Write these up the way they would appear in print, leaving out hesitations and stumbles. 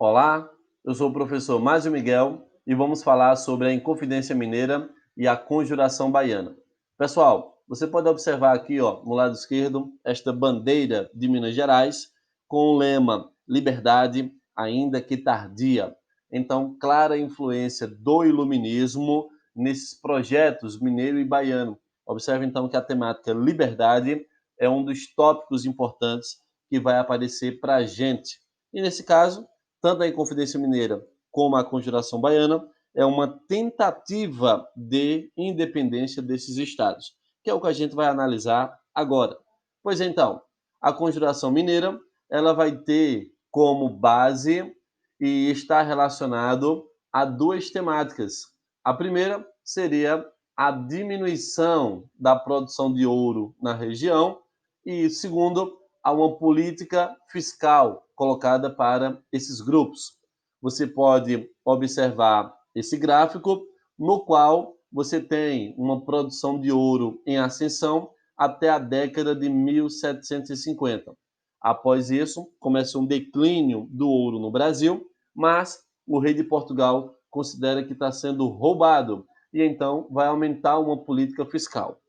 Olá, eu sou o professor Márcio Miguel e vamos falar sobre a Inconfidência Mineira e a Conjuração Baiana. Pessoal, você pode observar aqui, no lado esquerdo, esta bandeira de Minas Gerais com o lema Liberdade, ainda que tardia. Então, clara influência do iluminismo nesses projetos mineiro e baiano. Observe então que a temática liberdade é um dos tópicos importantes que vai aparecer para a gente. E nesse caso, tanto a Inconfidência Mineira como a Conjuração Baiana é uma tentativa de independência desses estados, que é o que a gente vai analisar agora. Pois então, a Conjuração Mineira, ela vai ter como base e está relacionado a duas temáticas. A primeira seria a diminuição da produção de ouro na região e segundo, a uma política fiscal colocada para esses grupos. Você pode observar esse gráfico, no qual você tem uma produção de ouro em ascensão até a década de 1750. Após isso, começa um declínio do ouro no Brasil, mas o rei de Portugal considera que está sendo roubado e então vai aumentar uma política fiscal.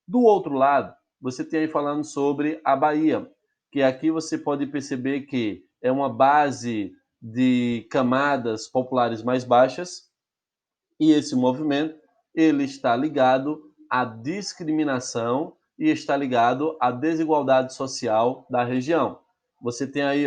Do outro lado, você tem aí falando sobre a Bahia, que aqui você pode perceber que é uma base de camadas populares mais baixas, e esse movimento ele está ligado à discriminação e está ligado à desigualdade social da região. Você tem aí,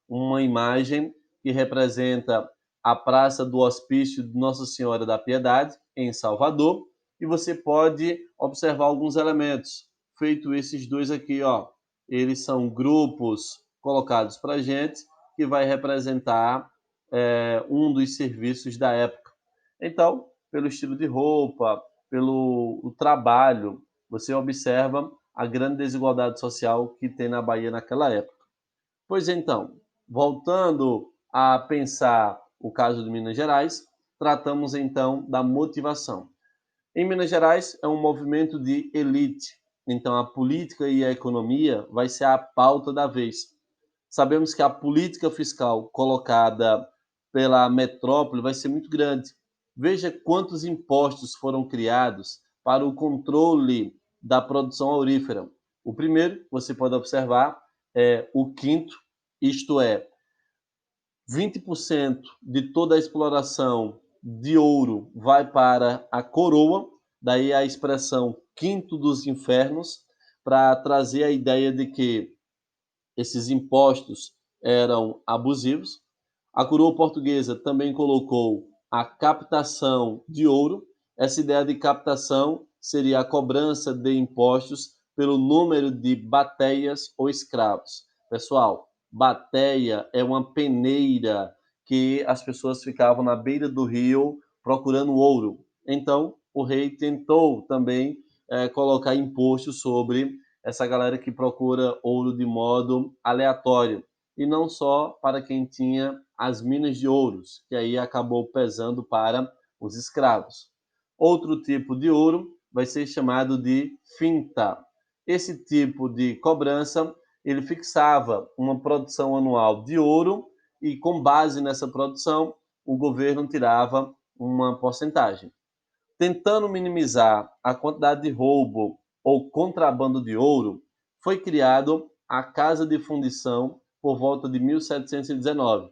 uma imagem que representa a Praça do Hospício de Nossa Senhora da Piedade, em Salvador, e você pode observar alguns elementos. Feito esses dois aqui, eles são grupos colocados para gente, que vai representar um dos serviços da época. Então, pelo estilo de roupa, pelo o trabalho, você observa a grande desigualdade social que tem na Bahia naquela época. Pois então, voltando a pensar o caso de Minas Gerais, tratamos então da motivação. Em Minas Gerais é um movimento de elite, então a política e a economia vai ser a pauta da vez. Sabemos que a política fiscal colocada pela metrópole vai ser muito grande. Veja quantos impostos foram criados para o controle da produção aurífera. O primeiro, você pode observar, é o quinto, isto é, 20% de toda a exploração de ouro vai para a coroa, daí a expressão quinto dos infernos, para trazer a ideia de que esses impostos eram abusivos. A coroa portuguesa também colocou a captação de ouro. Essa ideia de captação seria a cobrança de impostos pelo número de bateias ou escravos. Pessoal, bateia é uma peneira que as pessoas ficavam na beira do rio procurando ouro. Então, o rei tentou também colocar imposto sobre essa galera que procura ouro de modo aleatório, e não só para quem tinha as minas de ouros, que aí acabou pesando para os escravos. Outro tipo de ouro vai ser chamado de finta. Esse tipo de cobrança, ele fixava uma produção anual de ouro e com base nessa produção, o governo tirava uma porcentagem. Tentando minimizar a quantidade de roubo ou contrabando de ouro, foi criado a Casa de Fundição por volta de 1719.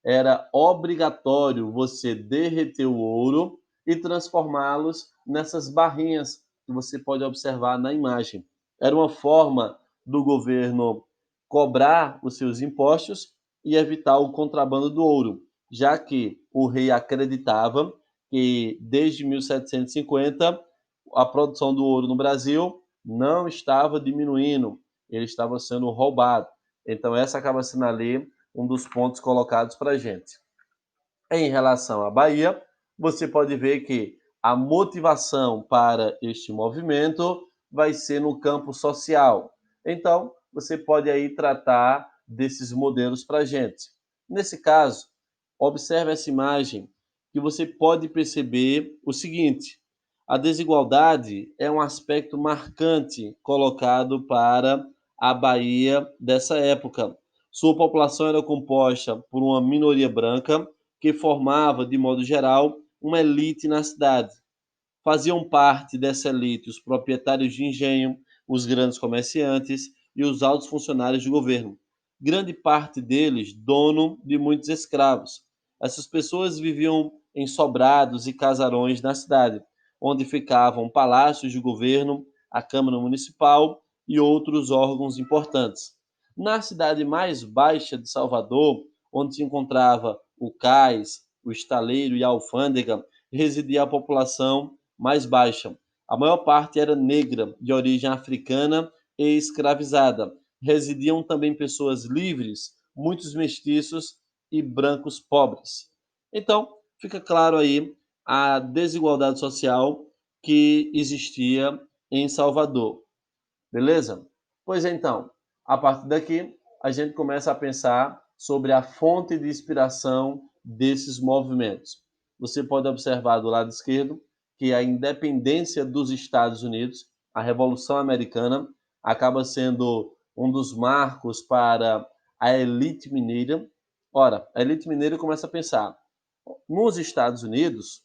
Era obrigatório você derreter o ouro e transformá-los nessas barrinhas que você pode observar na imagem. Era uma forma do governo cobrar os seus impostos e evitar o contrabando do ouro, já que o rei acreditava que desde 1750 a produção do ouro no Brasil não estava diminuindo, ele estava sendo roubado. Então, essa acaba sendo ali um dos pontos colocados para a gente. Em relação à Bahia, você pode ver que a motivação para este movimento vai ser no campo social. Então, você pode aí tratar desses modelos para a gente. Nesse caso, observe essa imagem que você pode perceber o seguinte: a desigualdade é um aspecto marcante colocado para a Bahia dessa época. Sua população era composta por uma minoria branca que formava, de modo geral, uma elite na cidade. Faziam parte dessa elite os proprietários de engenho, os grandes comerciantes e os altos funcionários de governo. Grande parte deles dono de muitos escravos. Essas pessoas viviam em sobrados e casarões na cidade, onde ficavam palácios de governo, a Câmara Municipal e outros órgãos importantes. Na cidade mais baixa de Salvador, onde se encontrava o cais, o estaleiro e a alfândega, residia a população mais baixa. A maior parte era negra, de origem africana e escravizada. Residiam também pessoas livres, muitos mestiços e brancos pobres. Então, fica claro aí a desigualdade social que existia em Salvador. Beleza? Pois então, a partir daqui, a gente começa a pensar sobre a fonte de inspiração desses movimentos. Você pode observar do lado esquerdo que a independência dos Estados Unidos, a Revolução Americana, acaba sendo um dos marcos para a elite mineira. Ora, a elite mineira começa a pensar: nos Estados Unidos,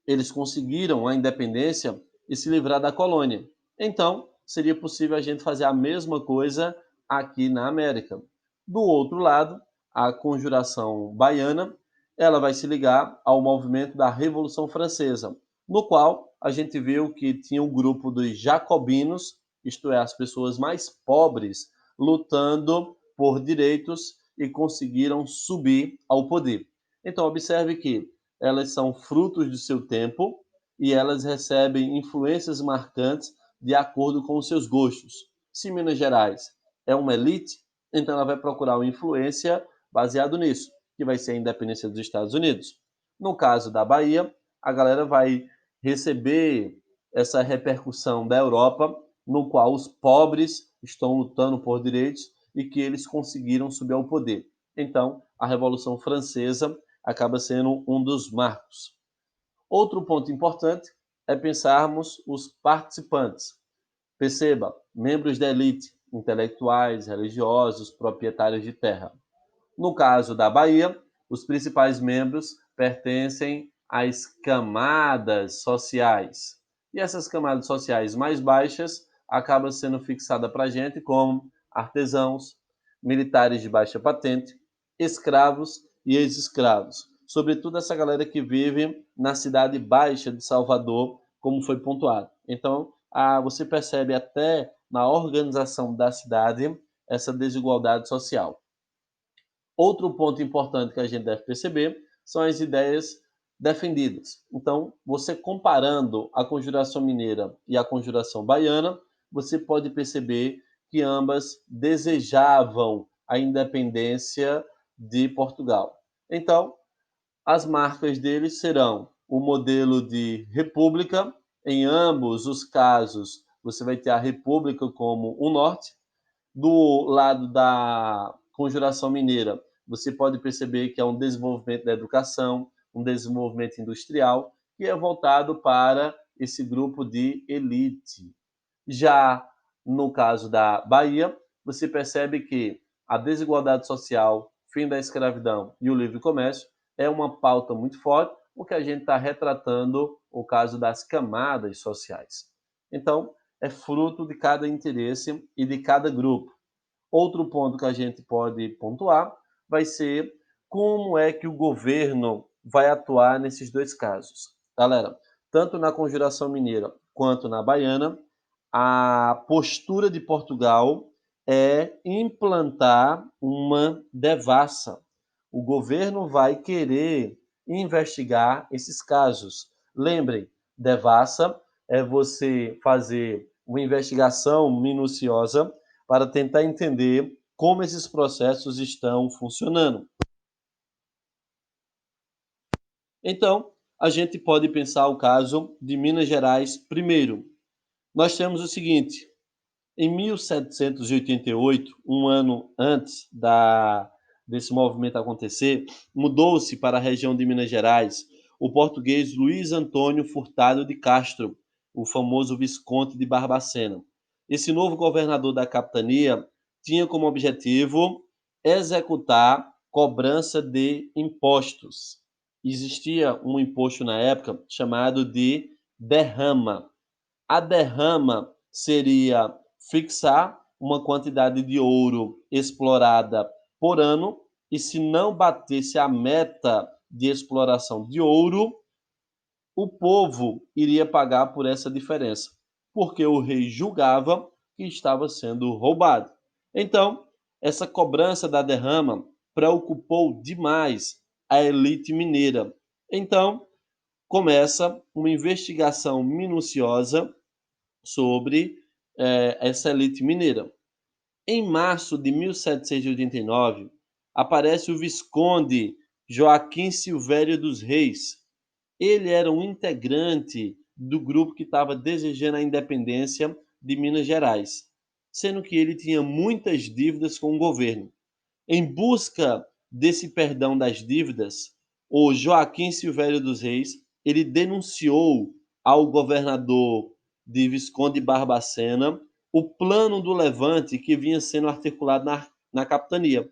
eles conseguiram a independência e se livrar da colônia. Então, seria possível a gente fazer a mesma coisa aqui na América. Do outro lado, a conjuração baiana, ela vai se ligar ao movimento da Revolução Francesa, no qual a gente viu que tinha um grupo dos jacobinos, isto é, as pessoas mais pobres, lutando por direitos e conseguiram subir ao poder. Então, observe que elas são frutos do seu tempo e elas recebem influências marcantes de acordo com os seus gostos. Se Minas Gerais é uma elite, então ela vai procurar uma influência baseado nisso, que vai ser a independência dos Estados Unidos. No caso da Bahia, a galera vai receber essa repercussão da Europa, no qual os pobres estão lutando por direitos e que eles conseguiram subir ao poder. Então, a Revolução Francesa acaba sendo um dos marcos. Outro ponto importante é pensarmos os participantes. Perceba, membros da elite, intelectuais, religiosos, proprietários de terra. No caso da Bahia, os principais membros pertencem às camadas sociais. E essas camadas sociais mais baixas acabam sendo fixadas para a gente como artesãos, militares de baixa patente, escravos e ex-escravos. Sobretudo essa galera que vive na cidade baixa de Salvador, como foi pontuado. Então, você percebe até na organização da cidade essa desigualdade social. Outro ponto importante que a gente deve perceber são as ideias defendidas. Então, você comparando a conjuração mineira e a conjuração baiana, você pode perceber que ambas desejavam a independência de Portugal. Então, as marcas deles serão o modelo de república. Em ambos os casos, você vai ter a república como o norte. Do lado da conjuração mineira, você pode perceber que é um desenvolvimento da educação, um desenvolvimento industrial, que é voltado para esse grupo de elite. Já no caso da Bahia, você percebe que a desigualdade social, fim da escravidão e o livre comércio é uma pauta muito forte, porque a gente está retratando o caso das camadas sociais. Então, é fruto de cada interesse e de cada grupo. Outro ponto que a gente pode pontuar vai ser como é que o governo vai atuar nesses dois casos. Galera, tanto na conjuração mineira quanto na baiana, a postura de Portugal é implantar uma devassa. O governo vai querer investigar esses casos. Lembrem, devassa é você fazer uma investigação minuciosa para tentar entender como esses processos estão funcionando. Então, a gente pode pensar o caso de Minas Gerais primeiro. Nós temos o seguinte: em 1788, um ano antes desse movimento acontecer, mudou-se para a região de Minas Gerais o português Luiz Antônio Furtado de Castro, o famoso Visconde de Barbacena. Esse novo governador da capitania tinha como objetivo executar cobrança de impostos. Existia um imposto na época chamado de derrama. A derrama seria fixar uma quantidade de ouro explorada por ano, e se não batesse a meta de exploração de ouro, o povo iria pagar por essa diferença, porque o rei julgava que estava sendo roubado. Então, essa cobrança da derrama preocupou demais a elite mineira. Então, começa uma investigação minuciosa sobre essa elite mineira. Em março de 1789, aparece o Visconde Joaquim Silvério dos Reis. Ele era um integrante do grupo que estava desejando a independência de Minas Gerais, sendo que ele tinha muitas dívidas com o governo. Em busca desse perdão das dívidas, o Joaquim Silvério dos Reis, ele denunciou ao governador de Visconde Barbacena o plano do levante que vinha sendo articulado na capitania.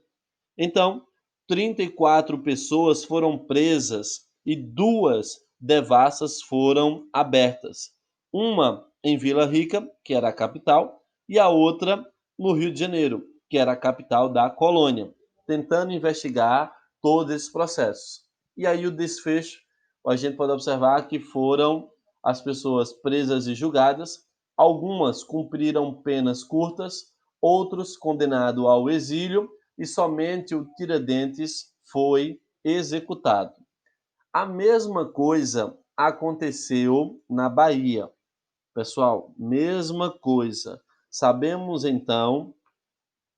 Então, 34 pessoas foram presas e duas devassas foram abertas. Uma em Vila Rica, que era a capital, e a outra no Rio de Janeiro, que era a capital da colônia, tentando investigar todos esses processos. E aí o desfecho, a gente pode observar que foram as pessoas presas e julgadas, algumas cumpriram penas curtas, outros condenados ao exílio, e somente o Tiradentes foi executado. A mesma coisa aconteceu na Bahia. Pessoal, mesma coisa. Sabemos então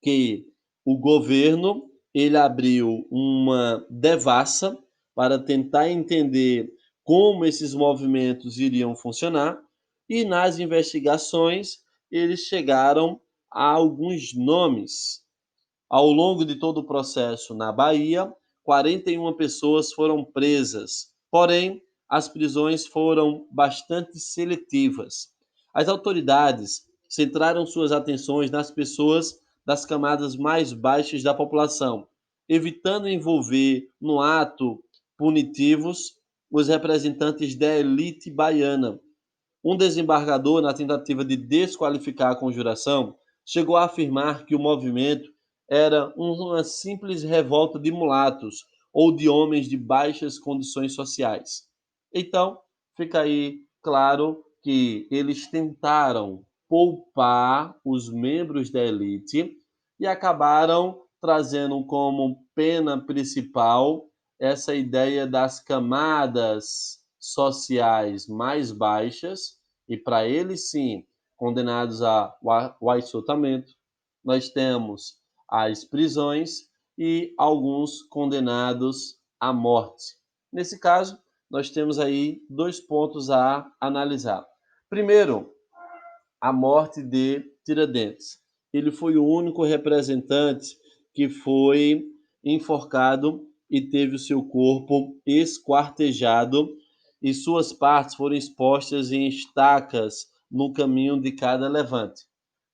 que o governo ele abriu uma devassa para tentar entender como esses movimentos iriam funcionar, e nas investigações eles chegaram a alguns nomes. Ao longo de todo o processo na Bahia, 41 pessoas foram presas, porém, as prisões foram bastante seletivas. As autoridades centraram suas atenções nas pessoas das camadas mais baixas da população, evitando envolver no ato punitivos os representantes da elite baiana. Um desembargador, na tentativa de desqualificar a conjuração, chegou a afirmar que o movimento era uma simples revolta de mulatos ou de homens de baixas condições sociais. Então, fica aí claro que eles tentaram poupar os membros da elite e acabaram trazendo como pena principal essa ideia das camadas sociais mais baixas, e para eles sim, condenados ao açoitamento. Nós temos as prisões e alguns condenados à morte. Nesse caso, nós temos aí dois pontos a analisar. Primeiro, a morte de Tiradentes. Ele foi o único representante que foi enforcado e teve o seu corpo esquartejado, e suas partes foram expostas em estacas no caminho de cada levante.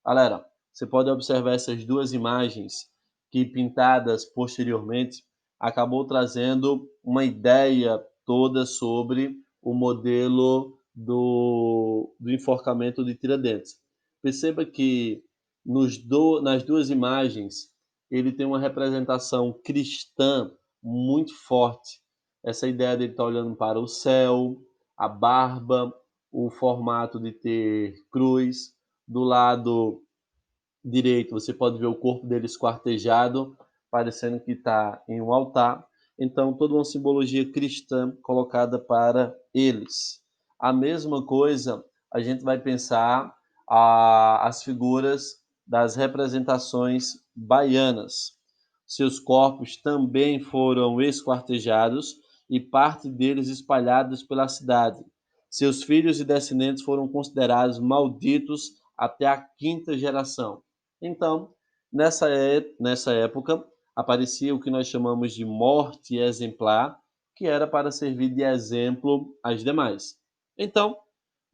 Galera, você pode observar essas duas imagens que, pintadas posteriormente, acabou trazendo uma ideia toda sobre o modelo do enforcamento de Tiradentes. Perceba que nas duas imagens ele tem uma representação cristã muito forte. Essa ideia dele estar olhando para o céu, a barba, o formato de ter cruz. Do lado direito você pode ver o corpo dele esquartejado, parecendo que está em um altar. Então, toda uma simbologia cristã colocada para eles. A mesma coisa a gente vai pensar as figuras das representações baianas. Seus corpos também foram esquartejados e parte deles espalhados pela cidade. Seus filhos e descendentes foram considerados malditos até a quinta geração. Então, nessa época, aparecia o que nós chamamos de morte exemplar, que era para servir de exemplo às demais. Então,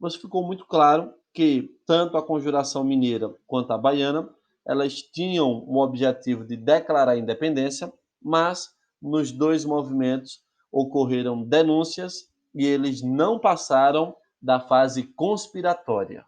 nos ficou muito claro que tanto a conjuração mineira quanto a baiana, elas tinham o objetivo de declarar a independência, mas nos dois movimentos ocorreram denúncias e eles não passaram da fase conspiratória.